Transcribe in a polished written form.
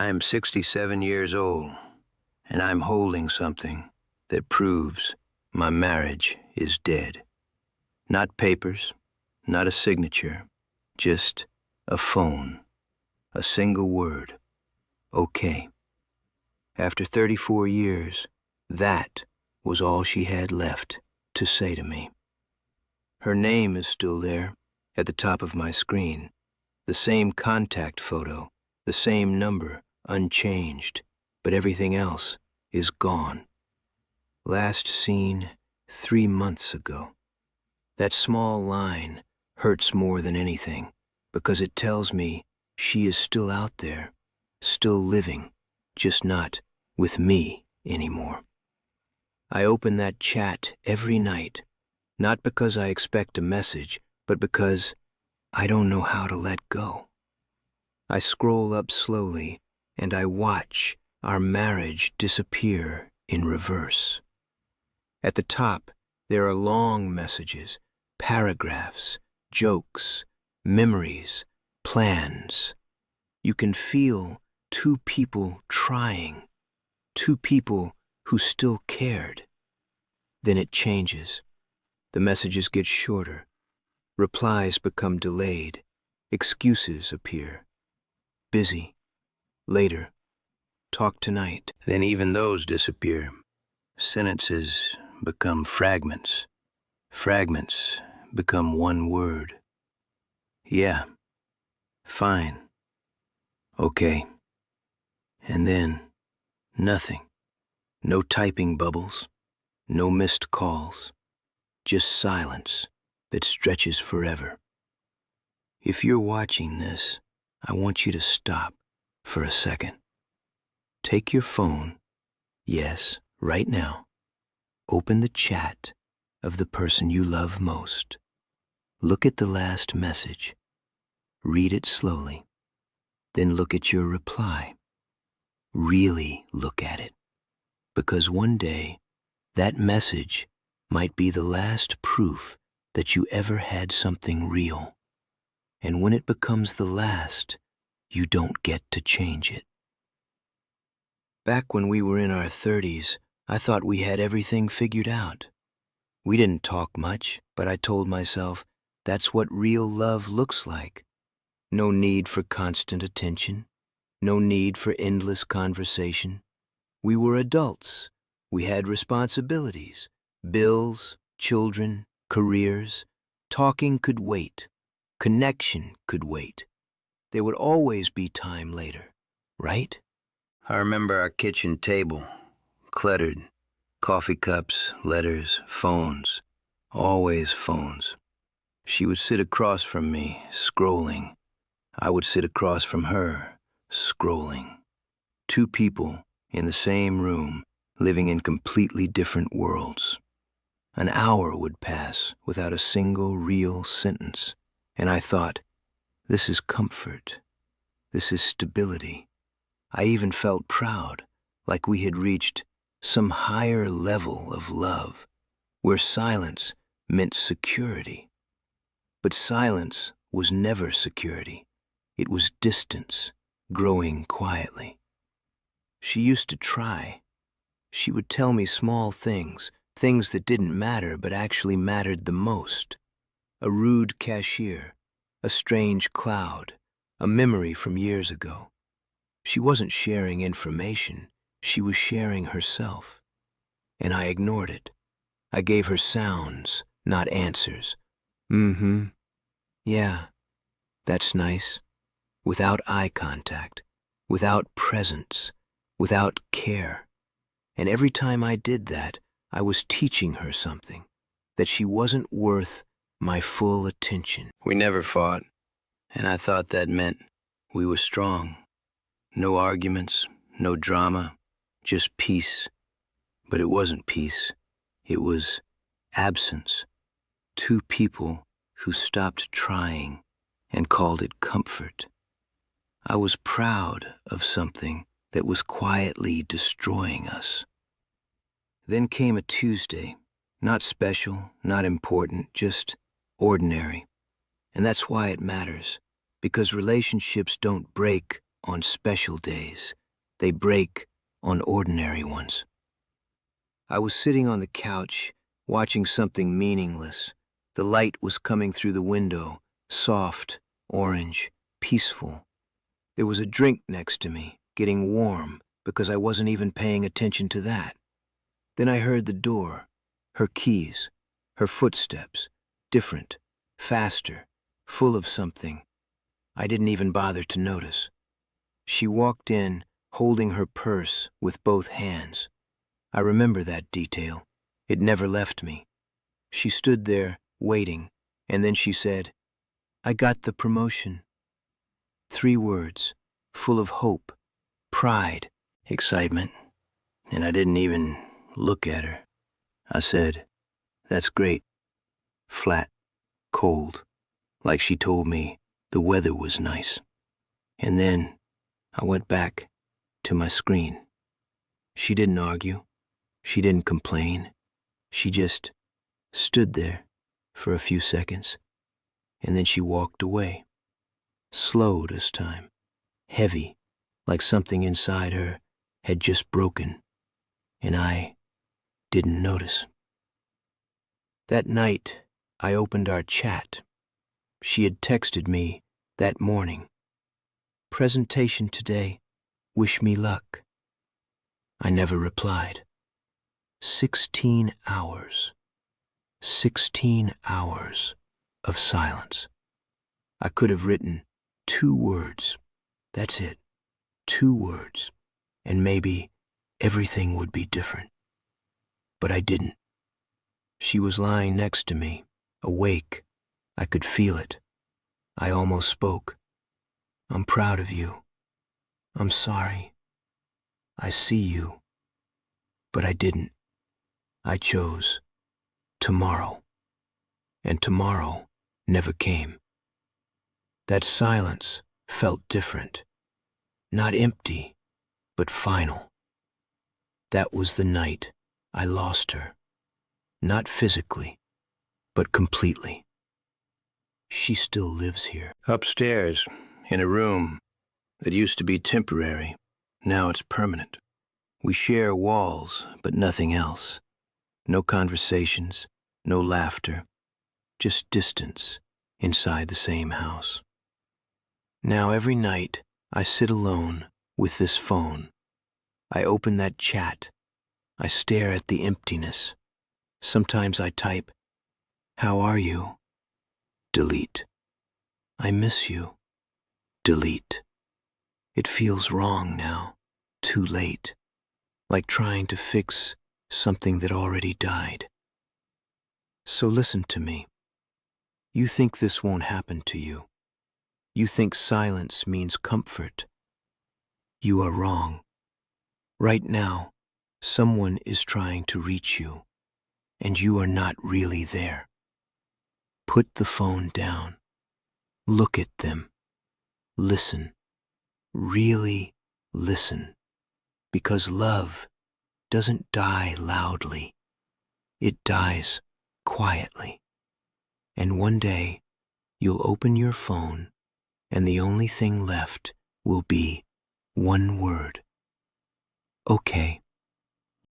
I am 67 years old, and I'm holding something that proves my marriage is dead. Not papers, not a signature, just a phone, a single word, okay. After 34 years, that was all she had left to say to me. Her name is still there, at the top of my screen. The same contact photo, the same number, unchanged, but everything else is gone. Last seen 3 months ago. That small line hurts more than anything because it tells me she is still out there, still living, just not with me anymore. I open that chat every night, not because I expect a message, but because I don't know how to let go. I scroll up slowly and I watch our marriage disappear in reverse. At the top, there are long messages, paragraphs, jokes, memories, plans. You can feel two people trying, two people who still cared. Then it changes. The messages get shorter. Replies become delayed. Excuses appear. Busy. Later. Talk tonight. Then even those disappear. Sentences become fragments. Fragments become one word. Yeah. Fine. Okay. And then nothing. No typing bubbles. No missed calls. Just silence that stretches forever. If you're watching this, I want you to stop for a second. Take your phone, yes, right now. Open the chat of the person you love most. Look at the last message. Read it slowly. Then look at your reply. Really look at it. Because one day, that message might be the last proof that you ever had something real. And when it becomes the last, you don't get to change it. Back when we were in our 30s, I thought we had everything figured out. We didn't talk much, but I told myself that's what real love looks like. No need for constant attention. No need for endless conversation. We were adults. We had responsibilities. Bills, children, careers. Talking could wait. Connection could wait. There would always be time later, right? I remember our kitchen table, cluttered. Coffee cups, letters, phones. Always phones. She would sit across from me, scrolling. I would sit across from her, scrolling. Two people in the same room, living in completely different worlds. An hour would pass without a single real sentence, and I thought, this is comfort. This is stability. I even felt proud, like we had reached some higher level of love, where silence meant security. But silence was never security. It was distance, growing quietly. She used to try. She would tell me small things, things that didn't matter but actually mattered the most. A rude cashier, a strange cloud, a memory from years ago. She wasn't sharing information, she was sharing herself. And I ignored it. I gave her sounds, not answers. Mm-hmm. Yeah, that's nice. Without eye contact, without presence, without care. And every time I did that, I was teaching her something, that she wasn't worth my full attention. We never fought, and I thought that meant we were strong. No arguments, no drama, just peace. But it wasn't peace. It was absence. Two people who stopped trying and called it comfort. I was proud of something that was quietly destroying us. Then came a Tuesday, not special, not important, just ordinary. And that's why it matters, because relationships don't break on special days. They break on ordinary ones. I was sitting on the couch, watching something meaningless. The light was coming through the window, soft, orange, peaceful. There was a drink next to me, getting warm, because I wasn't even paying attention to that. Then I heard the door, her keys, her footsteps, different, faster, full of something. I didn't even bother to notice. She walked in, holding her purse with both hands. I remember that detail. It never left me. She stood there, waiting, and then she said, "I got the promotion." 3 words, full of hope, pride, excitement, and I didn't even look at her. I said, "That's great." Flat, cold, like she told me the weather was nice. And then I went back to my screen. She didn't argue. She didn't complain. She just stood there for a few seconds, and then she walked away. Slow this time, heavy, like something inside her had just broken, and I didn't notice. That night, I opened our chat. She had texted me that morning. "Presentation today. Wish me luck." I never replied. 16 hours. 16 hours of silence. I could have written 2 words. That's it. 2 words. And maybe everything would be different. But I didn't. She was lying next to me, awake. I could feel it. I almost spoke. "I'm proud of you. I'm sorry. I see you." But I didn't. I chose tomorrow. And tomorrow never came. That silence felt different. Not empty, but final. That was the night I lost her. Not physically, but completely. She still lives here. Upstairs, in a room that used to be temporary. Now it's permanent. We share walls, but nothing else. No conversations, no laughter, just distance inside the same house. Now every night I sit alone with this phone. I open that chat. I stare at the emptiness. Sometimes I type, "How are you?" Delete. "I miss you." Delete. It feels wrong now, too late, like trying to fix something that already died. So listen to me. You think this won't happen to you. You think silence means comfort. You are wrong. Right now, someone is trying to reach you, and you are not really there. Put the phone down. Look at them. Listen. Really listen. Because love doesn't die loudly. It dies quietly. And one day, you'll open your phone, and the only thing left will be one word. Okay.